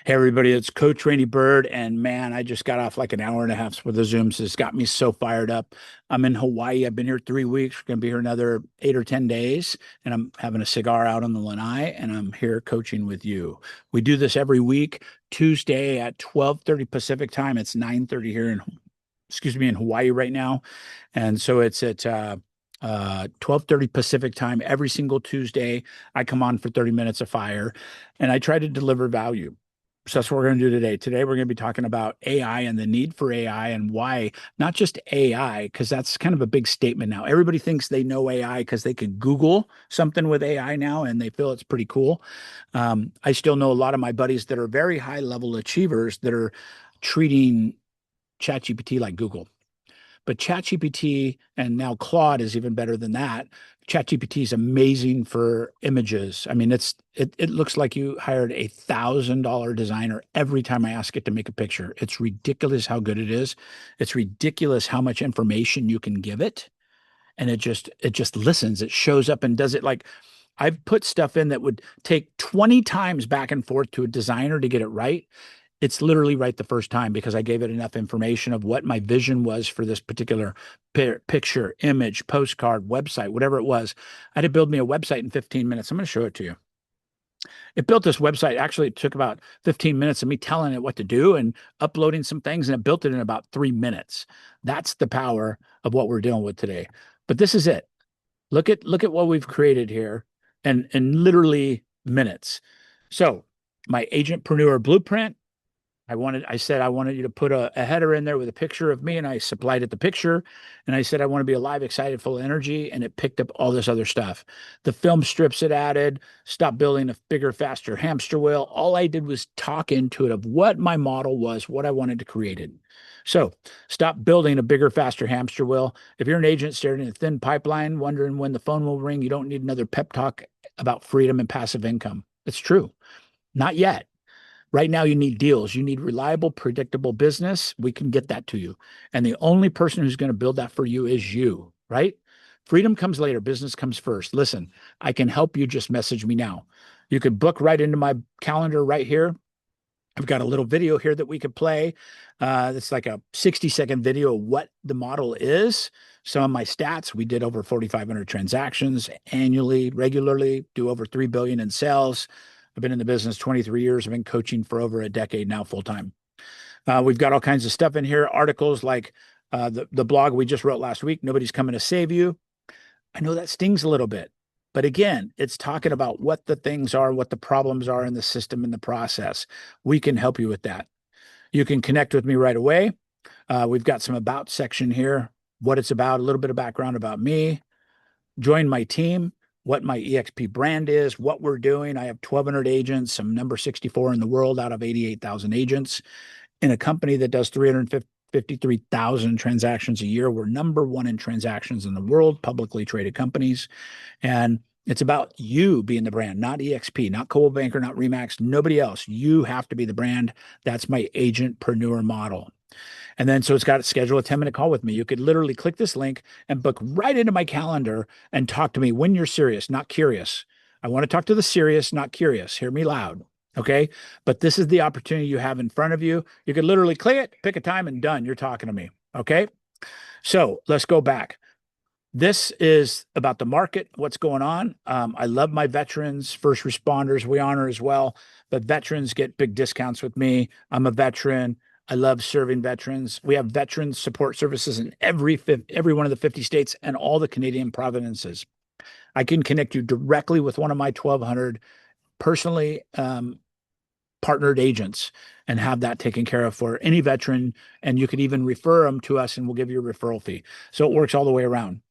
Hey everybody, it's Coach Randy Byrd, and man, I just got off like an hour and a half with the Zooms. It's got me so fired up. I'm in Hawaii. I've been here 3 weeks. We're gonna be here another 8 or 10 days, and I'm having a cigar out on the lanai, and I'm here coaching with you. We do this every week, Tuesday at 12:30 Pacific time. It's 9:30 here in Hawaii right now, and so it's at 12:30 Pacific time every single Tuesday. I come on for 30 minutes of fire, and I try to deliver value. So that's what we're going to do today. Today, we're going to be talking about AI and the need for AI and why, not just AI, because that's kind of a big statement now. Everybody thinks they know AI because they could Google something with AI now and they feel it's pretty cool. I still know a lot of my buddies that are very high level achievers that are treating ChatGPT like Google. But ChatGPT and now Claude is even better than that. ChatGPT is amazing for images. I mean, it looks like you hired $1,000 designer every time I ask it to make a picture. It's ridiculous how good it is. It's ridiculous how much information you can give it, and it just listens. It shows up and does it like I've put stuff in that would take 20 times back and forth to a designer to get it right. It's literally right the first time because I gave it enough information of what my vision was for this particular picture, image, postcard, website, whatever it was. I had to build me a website in 15 minutes. I'm going to show it to you. It built this website. Actually, it took about 15 minutes of me telling it what to do and uploading some things, and it built it in about 3 minutes. That's the power of what we're dealing with today. But this is it. Look at what we've created here and in literally minutes. So my agentpreneur blueprint, I said I wanted you to put a header in there with a picture of me, and I supplied it the picture. And I said I want to be alive, excited, full of energy, and it picked up all this other stuff. The film strips it added, stop building a bigger, faster hamster wheel. All I did was talk into it of what my model was, what I wanted to create it. So stop building a bigger, faster hamster wheel. If you're an agent staring at a thin pipeline, wondering when the phone will ring, you don't need another pep talk about freedom and passive income. It's true. Not yet. Right now, you need deals. You need reliable, predictable business. We can get that to you. And the only person who's going to build that for you is you, right? Freedom comes later. Business comes first. Listen, I can help you. Just message me now. You could book right into my calendar right here. I've got a little video here that we could play. It's like a 60-second video of what the model is. Some of my stats, we did over 4,500 transactions annually, regularly, do over 3 billion in sales. I've been in the business 23 years. I've been coaching for over a decade now, full time. We've got all kinds of stuff in here, articles like the blog we just wrote last week, Nobody's Coming to Save You. I know that stings a little bit, but again, it's talking about what the things are, what the problems are in the system and the process. We can help you with that. You can connect with me right away. We've got some about section here, what it's about, a little bit of background about me, join my team, what my EXP brand is, what we're doing. I have 1,200 agents. I'm number 64 in the world out of 88,000 agents in a company that does 353,000 transactions a year. We're number one in transactions in the world, publicly traded companies. And it's about you being the brand, not EXP, not Coldwell Banker, not Remax, nobody else. You have to be the brand. That's my agentpreneur model. And then so it's got to schedule a 10-minute call with me. You could literally click this link and book right into my calendar and talk to me when you're serious, not curious. I want to talk to the serious, not curious. Hear me loud. Okay. But this is the opportunity you have in front of you. You could literally click it, pick a time, and done. You're talking to me. Okay. So let's go back. This is about the market, what's going on. I love my veterans, first responders, we honor as well, but veterans get big discounts with me. I'm a veteran. I love serving veterans. We have veteran support services in every one of the 50 states and all the Canadian provinces. I can connect you directly with one of my 1,200 personally partnered agents and have that taken care of for any veteran. And you could even refer them to us and we'll give you a referral fee. So it works all the way around.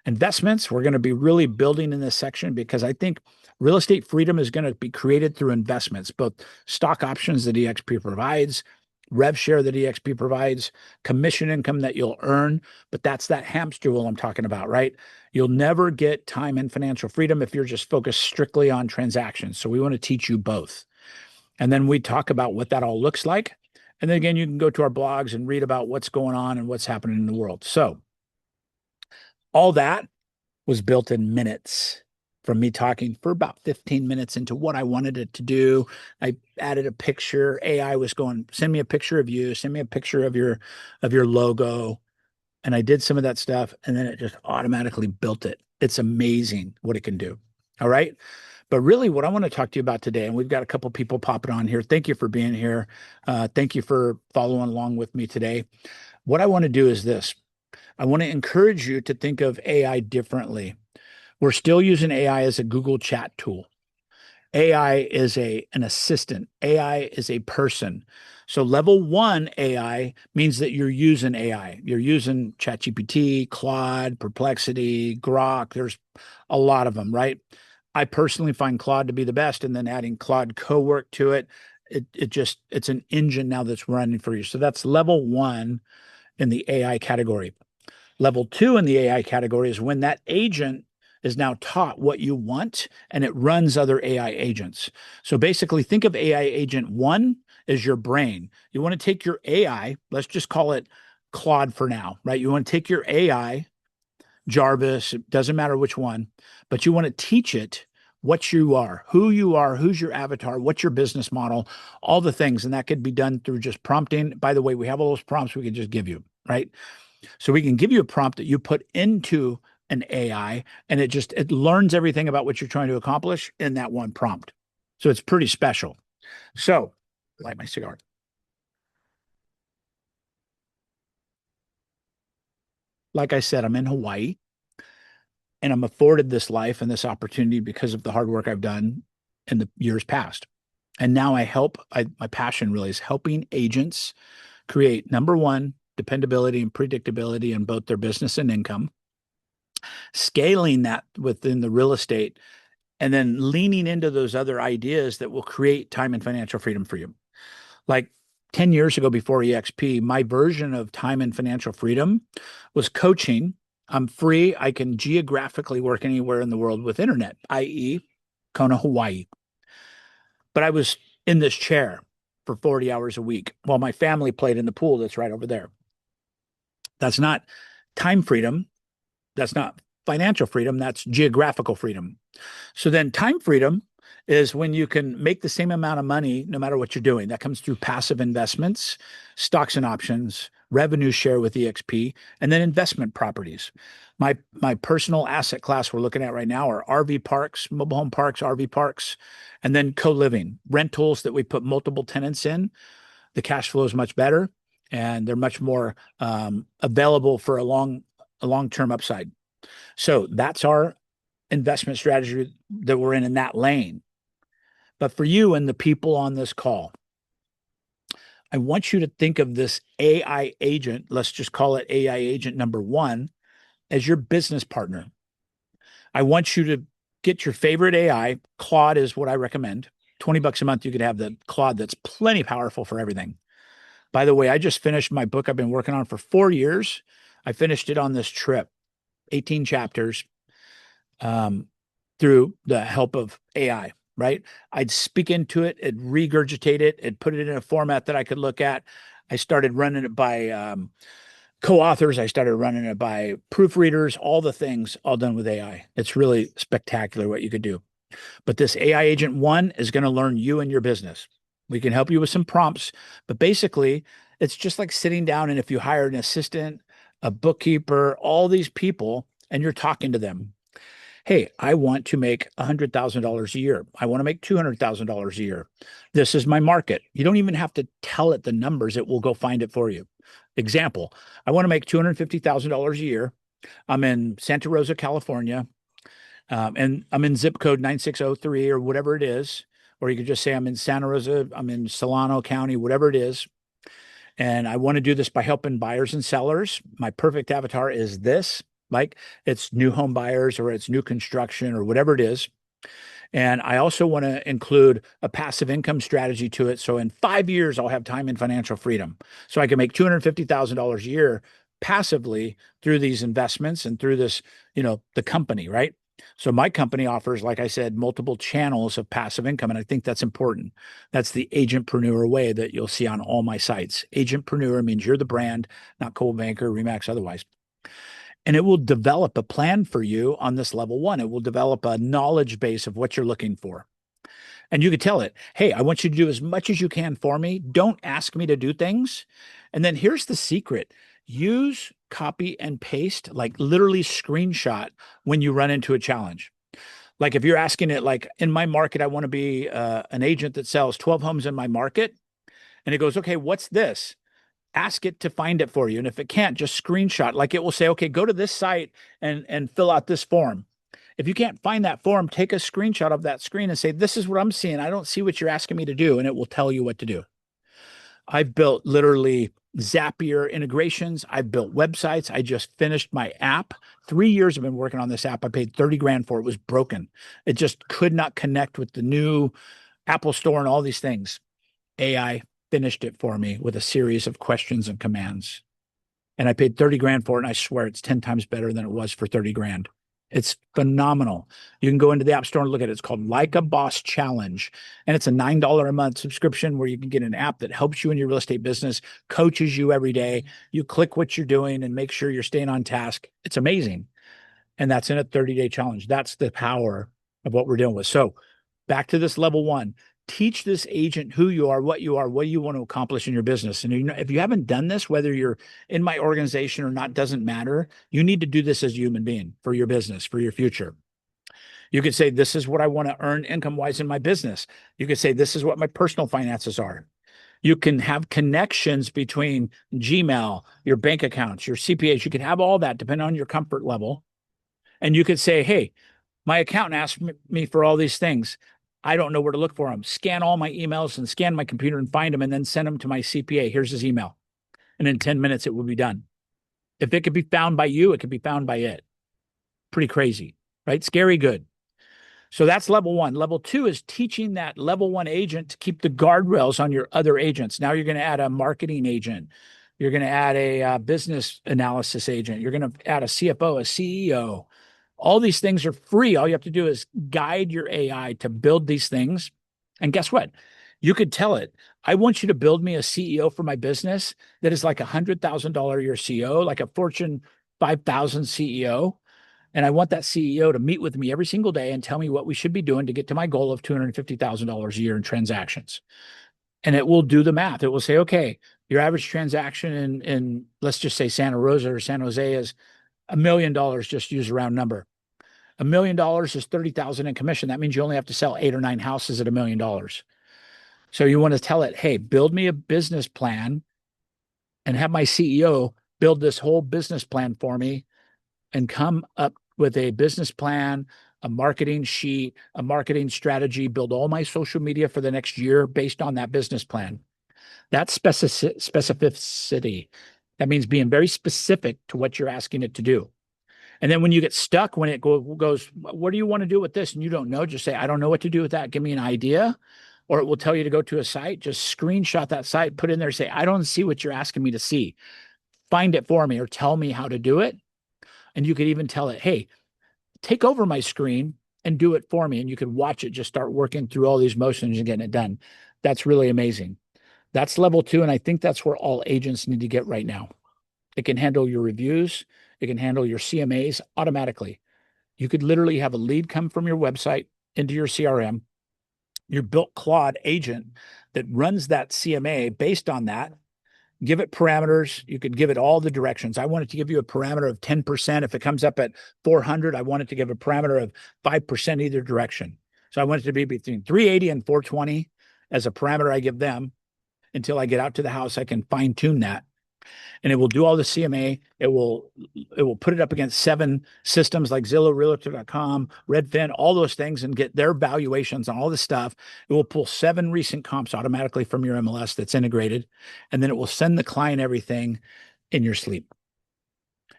Investments, we're going to be really building in this section because I think real estate freedom is going to be created through investments, both stock options that EXP provides, rev share that EXP provides, commission income that you'll earn. But that's that hamster wheel I'm talking about, right? You'll never get time and financial freedom if you're just focused strictly on transactions. So we want to teach you both. And then we talk about what that all looks like. And then again, you can go to our blogs and read about what's going on and what's happening in the world. So all that was built in minutes. from me talking for about 15 minutes into what I wanted it to do. I added a picture. AI was going, send me a picture of you, send me a picture of your logo. And I did some of that stuff, and then it just automatically built it. It's amazing what it can do. All right. But really, what I want to talk to you about today, and we've got a couple people popping on here. Thank you for being here. Thank you for following along with me today. What I want to do is this. I want to encourage you to think of AI differently. We're still using AI as a Google chat tool. AI is an assistant. AI is a person. So level one AI means that you're using AI. You're using ChatGPT, Claude, Perplexity, Grok. There's a lot of them, right? I personally find Claude to be the best, and then adding Claude Cowork to it, it's an engine now that's running for you. So that's level one in the AI category. Level two in the AI category is when that agent is now taught what you want and it runs other AI agents. So basically, think of AI agent one as your brain. You want to take your AI, let's just call it Claude for now, right? You want to take your AI, Jarvis, it doesn't matter which one, but you want to teach it what you are, who's your avatar, what's your business model, all the things. And that could be done through just prompting. By the way, we have all those prompts we can just give you, right? So we can give you a prompt that you put into an AI, and it learns everything about what you're trying to accomplish in that one prompt. So it's pretty special. So light my cigar. Like I said, I'm in Hawaii, and I'm afforded this life and this opportunity because of the hard work I've done in the years past. And now my passion really is helping agents create, number one, dependability and predictability in both their business and income, scaling that within the real estate, and then leaning into those other ideas that will create time and financial freedom for you. Like 10 years ago, before EXP, my version of time and financial freedom was coaching. I'm free. I can geographically work anywhere in the world with internet, i.e., Kona, Hawaii. But I was in this chair for 40 hours a week while my family played in the pool that's right over there. That's not time freedom. That's not financial freedom. That's geographical freedom. So then time freedom is when you can make the same amount of money no matter what you're doing. That comes through passive investments, stocks and options, revenue share with EXP, and then investment properties. My personal asset class we're looking at right now are RV parks, mobile home parks, RV parks, and then co-living, rentals that we put multiple tenants in. The cash flow is much better, and they're much more available for a long-term upside. So that's our investment strategy that we're in that lane. But for you and the people on this call, I want you to think of this AI agent, let's just call it AI agent number one, as your business partner. I want you to get your favorite AI. Claude is what I recommend. $20 a month, you could have the Claude that's plenty powerful for everything. By the way, I just finished my book I've been working on for 4 years. I finished it on this trip, 18 chapters. Through the help of AI, right? I'd speak into it, it'd regurgitate it, it'd put it in a format that I could look at. I started running it by co-authors. I started running it by proofreaders, all the things, all done with AI. It's really spectacular what you could do. But this AI agent one is going to learn you and your business. We can help you with some prompts, but basically it's just like sitting down, and if you hire an assistant, a bookkeeper, all these people, and you're talking to them. Hey, I want to make $100,000 a year. I want to make $200,000 a year. This is my market. You don't even have to tell it the numbers. It will go find it for you. Example, I want to make $250,000 a year. I'm in Santa Rosa, California, and I'm in zip code 9603 or whatever it is. Or you could just say I'm in Santa Rosa, I'm in Solano County, whatever it is. And I want to do this by helping buyers and sellers. My perfect avatar is this. Like it's new home buyers or it's new construction or whatever it is. And I also want to include a passive income strategy to it. So in 5 years, I'll have time and financial freedom. So I can make $250,000 a year passively through these investments and through this, the company, right? So my company offers, like I said, multiple channels of passive income. And I think that's important. That's the Agentpreneur way that you'll see on all my sites. Agentpreneur means you're the brand, not Coldbanker, Remax, otherwise. and it will develop a plan for you on this level one. It will develop a knowledge base of what you're looking for. And you could tell it, hey, I want you to do as much as you can for me. Don't ask me to do things. And then here's the secret: use copy and paste, like literally screenshot when you run into a challenge. Like if you're asking it, like in my market, I want to be an agent that sells 12 homes in my market. And it goes, okay, what's this? Ask it to find it for you. And if it can't, just screenshot. Like it will say, okay, go to this site and fill out this form. If you can't find that form, take a screenshot of that screen and say, this is what I'm seeing. I don't see what you're asking me to do. And it will tell you what to do. I've built literally Zapier integrations. I've built websites. I just finished my app. 3 years I've been working on this app. I paid 30 grand for it. It was broken. It just could not connect with the new Apple Store and all these things. AI finished it for me with a series of questions and commands. And I paid 30 grand for it. And I swear it's 10 times better than it was for 30 grand. It's phenomenal. You can go into the App Store and look at it. It's called Like a Boss Challenge. And it's a $9 a month subscription where you can get an app that helps you in your real estate business, coaches you every day. You click what you're doing and make sure you're staying on task. It's amazing. And that's in a 30-day challenge. That's the power of what we're dealing with. So back to this level one. Teach this agent who you are, what you want to accomplish in your business. And if you haven't done this, whether you're in my organization or not, doesn't matter. You need to do this as a human being for your business, for your future. You could say, this is what I want to earn income-wise in my business. You could say, this is what my personal finances are. You can have connections between Gmail, your bank accounts, your CPAs. You can have all that depending on your comfort level. And you could say, hey, my accountant asked me for all these things. I don't know where to look for them. Scan all my emails and scan my computer and find them and then send them to my CPA. Here's his email. And in 10 minutes, it will be done. If it could be found by you, it could be found by it. Pretty crazy, right? Scary good. So that's level one. Level two is teaching that level one agent to keep the guardrails on your other agents. Now you're going to add a marketing agent. You're going to add a business analysis agent. You're going to add a CFO, a CEO. All these things are free. All you have to do is guide your AI to build these things. And guess what? You could tell it, I want you to build me a CEO for my business that is like $100,000 a year CEO, like a Fortune 5,000 CEO. And I want that CEO to meet with me every single day and tell me what we should be doing to get to my goal of $250,000 a year in transactions. And it will do the math. It will say, okay, your average transaction in let's just say Santa Rosa or San Jose is $1 million, just use a round number. $1 million is 30,000 in commission. That means you only have to sell 8 or 9 houses at $1 million. So you want to tell it, hey, build me a business plan and have my CEO build this whole business plan for me and come up with a business plan, a marketing sheet, a marketing strategy, build all my social media for the next year based on that business plan. That's specificity. That means being very specific to what you're asking it to do. And then when you get stuck, when it goes, what do you want to do with this? And you don't know, just say, I don't know what to do with that. Give me an idea. Or it will tell you to go to a site, just screenshot that site, put in there, say, I don't see what you're asking me to see. Find it for me or tell me how to do it. And you could even tell it, hey, take over my screen and do it for me. And you could watch it just start working through all these motions and getting it done. That's really amazing. That's level two. And I think that's where all agents need to get right now. It can handle your reviews. It can handle your CMAs automatically. You could literally have a lead come from your website into your CRM. Your built Claude agent that runs that CMA based on that. Give it parameters. You could give it all the directions. I want it to give you a parameter of 10%. If it comes up at 400, I want it to give a parameter of 5% either direction. So I want it to be between 380 and 420 as a parameter I give them until I get out to the house. I can fine tune that. And it will do all the CMA. It will put it up against 7 systems like Zillow, Realtor.com, Redfin, all those things, and get their valuations on all this stuff. It will pull 7 recent comps automatically from your MLS that's integrated, and then it will send the client everything in your sleep.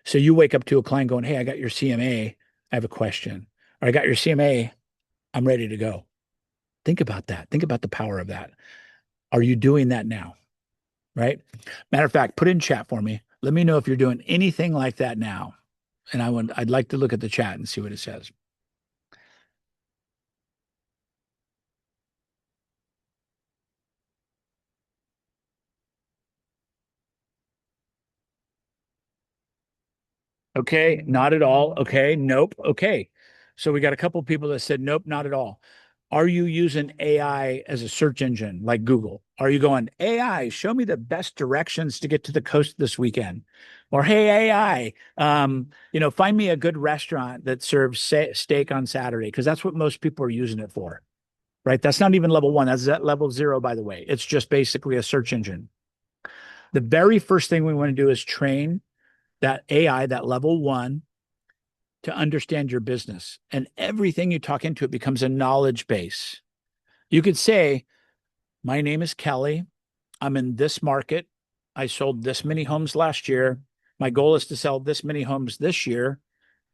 So you wake up to a client going, hey, I got your CMA. I have a question. Or I got your CMA. I'm ready to go. Think about that. Think about the power of that. Are you doing that now? Right? Matter of fact, put in chat for me. Let me know if you're doing anything like that now. And I'd like to look at the chat and see what it says. Okay, not at all. Okay, nope. Okay. So we got a couple of people that said, nope, not at all. Are you using AI as a search engine like Google? Are you going, AI, show me the best directions to get to the coast this weekend? Or, hey, AI, find me a good restaurant that serves steak on Saturday, because that's what most people are using it for, right? That's not even level one. That's at level zero, by the way. It's just basically a search engine. The very first thing we want to do is train that AI, that level one, to understand your business. And everything you talk into it becomes a knowledge base. You could say, my name is Kelly. I'm in this market. I sold this many homes last year. My goal is to sell this many homes this year.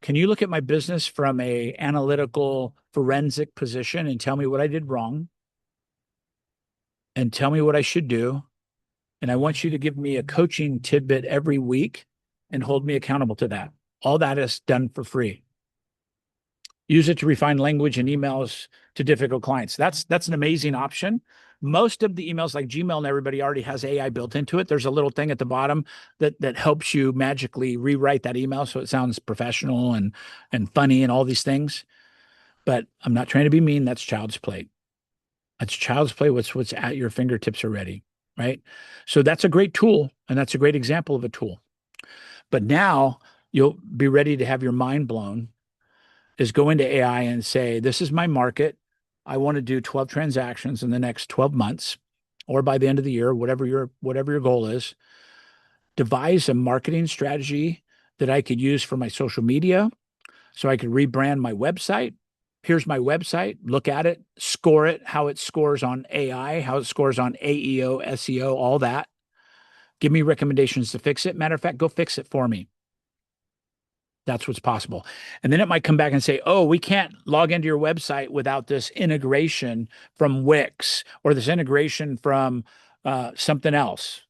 Can you look at my business from a analytical forensic position and tell me what I did wrong and tell me what I should do? And I want you to give me a coaching tidbit every week and hold me accountable to that. All that is done for free. Use it to refine language and emails to difficult clients. That's an amazing option. Most of the emails like Gmail and everybody already has AI built into it. There's a little thing at the bottom that helps you magically rewrite that email so it sounds professional and funny and all these things. But I'm not trying to be mean. That's child's play. That's child's play. What's at your fingertips already, right? So that's a great tool, and that's a great example of a tool. But now you'll be ready to have your mind blown is go into AI and say, this is my market. I want to do 12 transactions in the next 12 months or by the end of the year, whatever your goal is. Devise a marketing strategy that I could use for my social media so I could rebrand my website. Here's my website. Look at it, score it, how it scores on AI, how it scores on AEO, SEO, all that. Give me recommendations to fix it. Matter of fact, go fix it for me. That's what's possible. And then it might come back and say, oh, we can't log into your website without this integration from Wix or this integration from something else.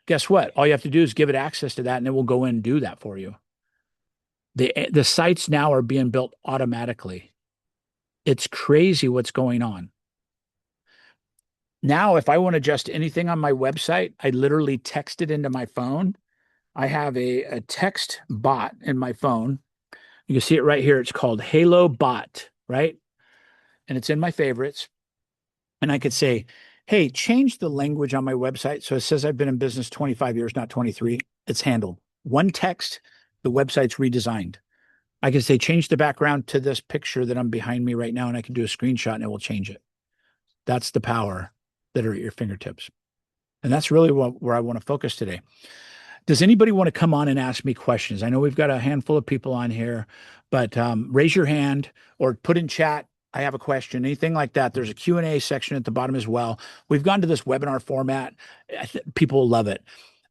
Guess what? All you have to do is give it access to that and it will go in and do that for you. The sites now are being built automatically. It's crazy what's going on. Now, if I want to adjust anything on my website, I literally text it into my phone. I have a text bot in my phone. You can see it right here. It's called Halo Bot, right? And it's in my favorites. And I could say, hey, change the language on my website. So it says I've been in business 25 years, not 23. It's handled. One text, the website's redesigned. I can say, change the background to this picture that I'm behind me right now, and I can do a screenshot and it will change it. That's the power that are at your fingertips. And that's really where I want to focus today. Does anybody want to come on and ask me questions? I know we've got a handful of people on here, but raise your hand or put in chat. I have a question, anything like that. There's a Q&A section at the bottom as well. We've gone to this webinar format. People love it.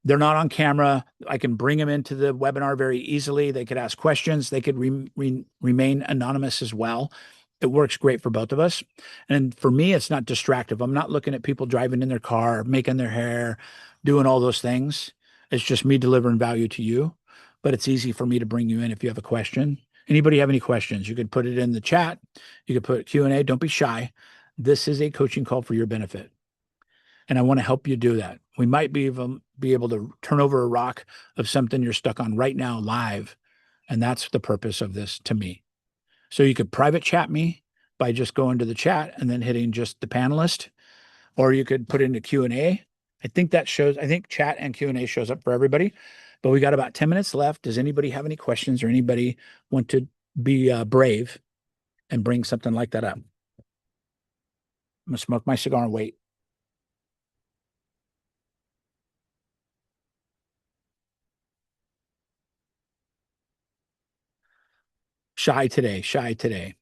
They're not on camera. I can bring them into the webinar very easily. They could ask questions. They could remain anonymous as well. It works great for both of us. And for me, it's not distractive. I'm not looking at people driving in their car, making their hair, doing all those things. It's just me delivering value to you, but it's easy for me to bring you in if you have a question. Anybody have any questions? You could put it in the chat. You could put Q&A. Don't be shy. This is a coaching call for your benefit. And I want to help you do that. We might be able to turn over a rock of something you're stuck on right now live. And that's the purpose of this to me. So you could private chat me by just going to the chat and then hitting just the panelist, or you could put in a Q&A. I think chat and Q&A shows up for everybody, but we got about 10 minutes left. Does anybody have any questions or anybody want to be brave and bring something like that up? I'm gonna smoke my cigar and wait. Shy today, shy today.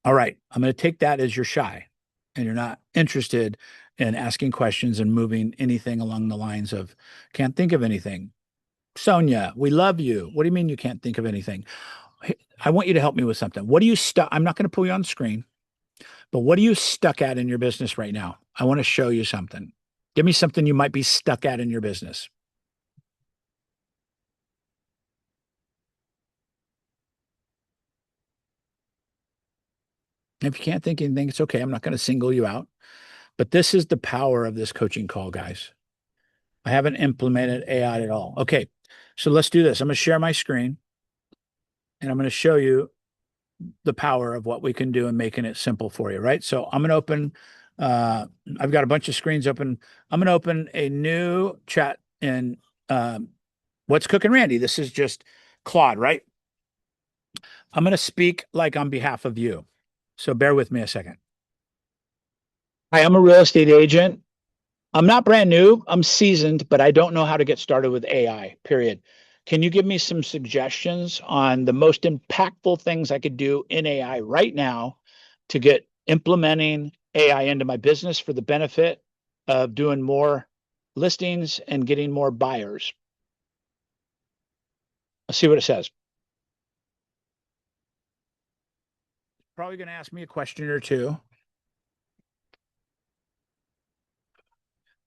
All right. I'm going to take that as you're shy and you're not interested in asking questions and moving anything along the lines of can't think of anything. Sonia, we love you. What do you mean you can't think of anything? I want you to help me with something. What are you stuck? I'm not going to pull you on the screen, but what are you stuck at in your business right now? I want to show you something. Give me something you might be stuck at in your business. If you can't think of anything, it's okay. I'm not going to single you out. But this is the power of this coaching call, guys. I haven't implemented AI at all. Okay, so let's do this. I'm going to share my screen and I'm going to show you the power of what we can do and making it simple for you, right? So I'm going to open, I've got a bunch of screens open. I'm going to open a new chat in What's Cooking Randy. This is just Claude, right? I'm going to speak like on behalf of you. So bear with me a second. Hi, I'm a real estate agent. I'm not brand new. I'm seasoned, but I don't know how to get started with AI, period. Can you give me some suggestions on the most impactful things I could do in AI right now to get implementing AI into my business for the benefit of doing more listings and getting more buyers? Let's see what it says. Probably going to ask me a question or two.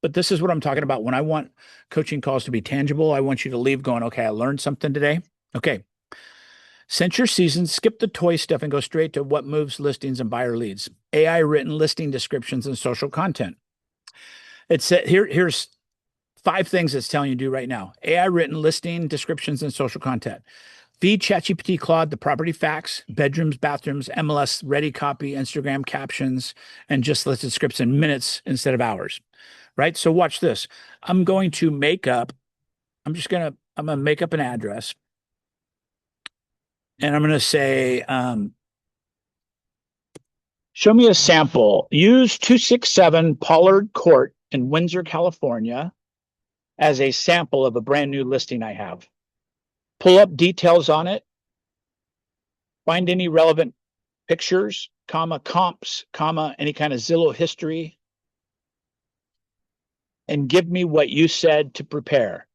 But this is what I'm talking about. When I want coaching calls to be tangible, I want you to leave going, okay, I learned something today. Okay. Since you're seasoned, skip the toy stuff and go straight to what moves listings and buyer leads. AI written listing descriptions and social content. Here's 5 things it's telling you to do right now. AI written listing descriptions and social content. Feed ChatGPT Claude the property facts, bedrooms, bathrooms, MLS ready copy, Instagram captions, and just listed scripts in minutes instead of hours. Right? So watch this. I'm going to make up, I'm gonna make up an address. And I'm gonna say, show me a sample. Use 267 Pollard Court in Windsor, California as a sample of a brand new listing I have. Pull up details on it. Find any relevant pictures, comma, comps, comma, any kind of Zillow history, and give me what you said to prepare.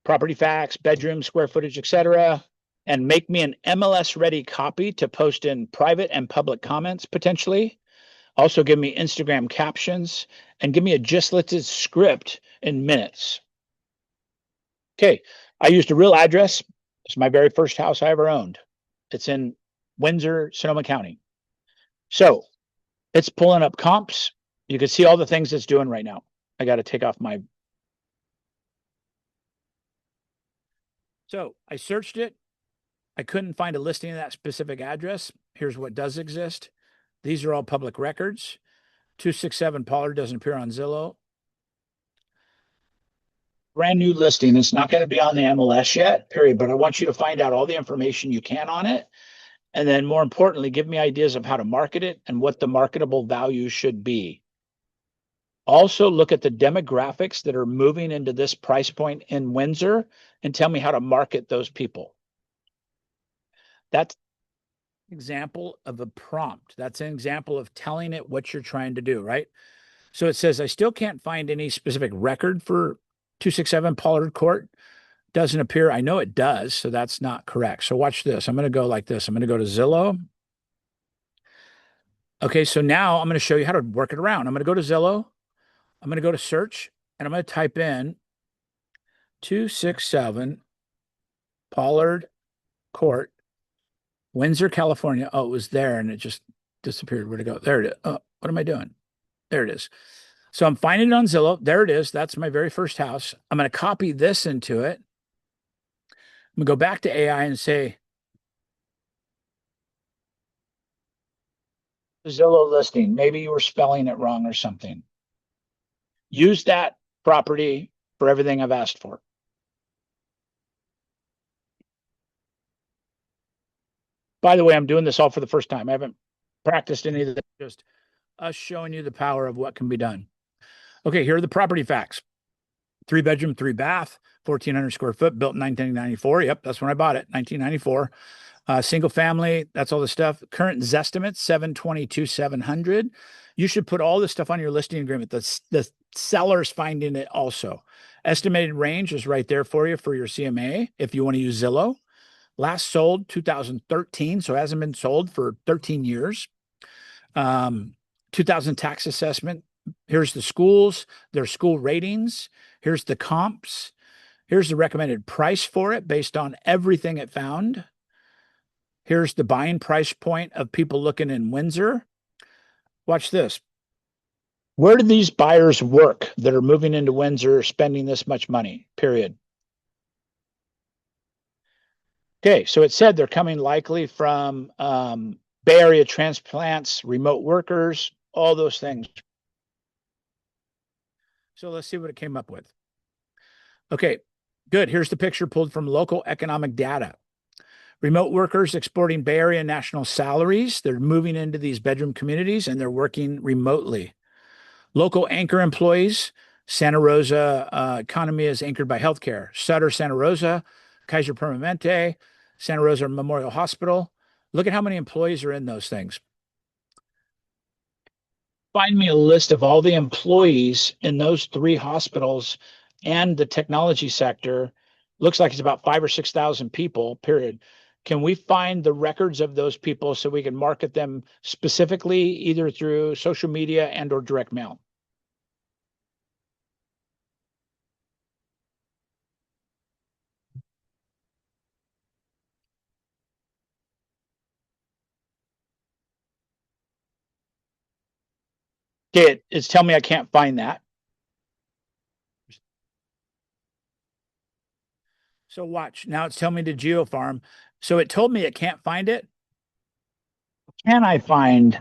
Property facts, bedroom, square footage, etc. And make me an MLS ready copy to post in private and public comments potentially. Also give me Instagram captions and give me a just listed script in minutes. Okay, I used a real address. It's my very first house I ever owned. It's in Windsor, Sonoma County. So it's pulling up comps. You can see all the things it's doing right now. I got to take off my. So I searched it. I couldn't find a listing of that specific address. Here's what does exist. These are all public records. 267 Pollard doesn't appear on Zillow. Brand new listing. It's not going to be on the MLS yet, period. But I want you to find out all the information you can on it. And then more importantly, give me ideas of how to market it and what the marketable value should be. Also look at the demographics that are moving into this price point in Windsor and tell me how to market those people. That's an example of a prompt. That's an example of telling it what you're trying to do, right? So it says, I still can't find any specific record for 267 Pollard Court. Doesn't appear. I know it does, so that's not correct. So watch this. I'm going to go like this. I'm going to go to Zillow. Okay, so now I'm going to show you how to work it around. I'm going to go to Zillow. I'm going to go to search, and I'm going to type in 267 Pollard Court, Windsor, California. Oh, it was there, and it just disappeared. Where'd it go? There it is. Oh, what am I doing? There it is. So I'm finding it on Zillow. There it is. That's my very first house. I'm going to copy this into it. I'm going to go back to AI and say, Zillow listing. Maybe you were spelling it wrong or something. Use that property for everything I've asked for. By the way, I'm doing this all for the first time. I haven't practiced any of this, just us showing you the power of what can be done. Okay, here are the property facts. 3-bedroom, 3-bath, 1,400 square foot, built in 1994. Yep, that's when I bought it, 1994. Single family, that's all the stuff. Current Zestimate, 722,700. You should put all this stuff on your listing agreement. The seller's finding it also. Estimated range is right there for you for your CMA if you want to use Zillow. Last sold 2013, so it hasn't been sold for 13 years. 2000 tax assessment. Here's the schools, their school ratings. Here's the comps. Here's the recommended price for it based on everything it found. Here's the buying price point of people looking in Windsor. Watch this. Where do these buyers work that are moving into Windsor spending this much money, period? Okay, so it said they're coming likely from Bay Area transplants, remote workers, all those things. So let's see what it came up with. Okay, good. Here's the picture pulled from local economic data. Remote workers exporting Bay Area national salaries. They're moving into these bedroom communities and they're working remotely. Local anchor employees. Santa Rosa economy is anchored by healthcare. Sutter, Santa Rosa, Kaiser Permanente, Santa Rosa Memorial Hospital. Look at how many employees are in those things. Find me a list of all the employees in those three hospitals and the technology sector. Looks like it's about 5 or 6,000 people, period. Can we find the records of those people so we can market them specifically either through social media and or direct mail? Okay, it's telling me I can't find that. So watch. Now it's telling me to GeoPharm. So it told me it can't find it. Can I find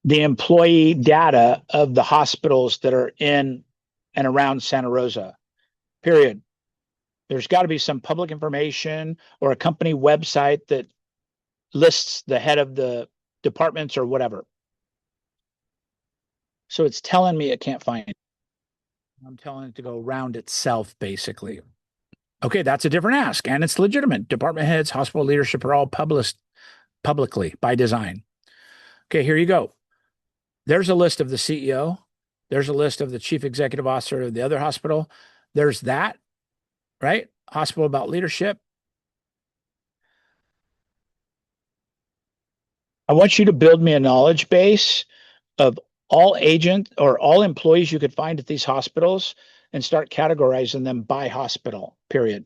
the employee data of the hospitals that are in and around Santa Rosa? Period. There's got to be some public information or a company website that lists the head of the departments or whatever. So it's telling me it can't find it. I'm telling it to go around itself, basically. Okay, that's a different ask, and it's legitimate. Department heads, hospital leadership are all published publicly by design. Okay, here you go. There's a list of the CEO. There's a list of the chief executive officer of the other hospital. There's that, right? Hospital about leadership. I want you to build me a knowledge base of all agent or all employees you could find at these hospitals and start categorizing them by hospital, period.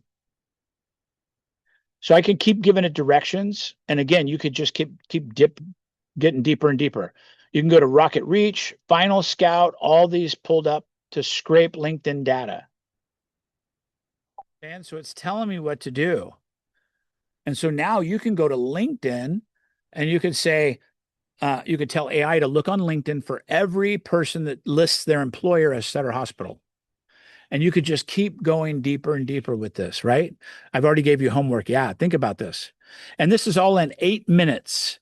So I can keep giving it directions. And again, you could just keep getting deeper and deeper. You can go to Rocket Reach, Final Scout, all these pulled up to scrape LinkedIn data. And so it's telling me what to do. And so now you can go to LinkedIn and you could say, you could tell AI to look on LinkedIn for every person that lists their employer as Sutter Hospital. And you could just keep going deeper and deeper with this, right? I've already gave you homework. Yeah, think about this. And this is all in 8 minutes.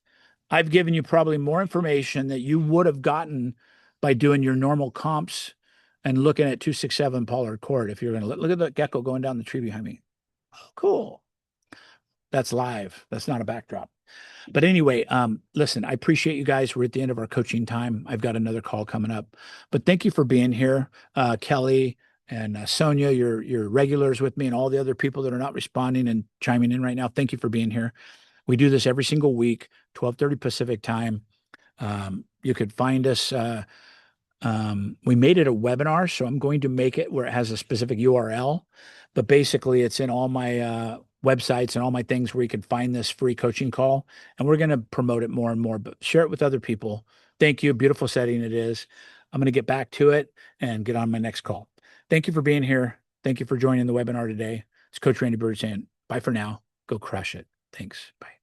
I've given you probably more information that you would have gotten by doing your normal comps and looking at 267 Pollard Court. If you're going to look at the gecko going down the tree behind me. Oh, cool. That's live. That's not a backdrop. But anyway, listen, I appreciate you guys. We're at the end of our coaching time. I've got another call coming up, but thank you for being here, Kelly and Sonia, your regulars with me, and all the other people that are not responding and chiming in right now. Thank you for being here. We do this every single week, 12:30 Pacific time. You could find us. We made it a webinar, so I'm going to make it where it has a specific URL, but basically it's in all my websites and all my things where you can find this free coaching call. And we're going to promote it more and more, but share it with other people. Thank you. Beautiful setting it is. I'm going to get back to it and get on my next call. Thank you for being here. Thank you for joining the webinar today. It's Coach Randy Byrd saying bye for now. Go crush it. Thanks. Bye.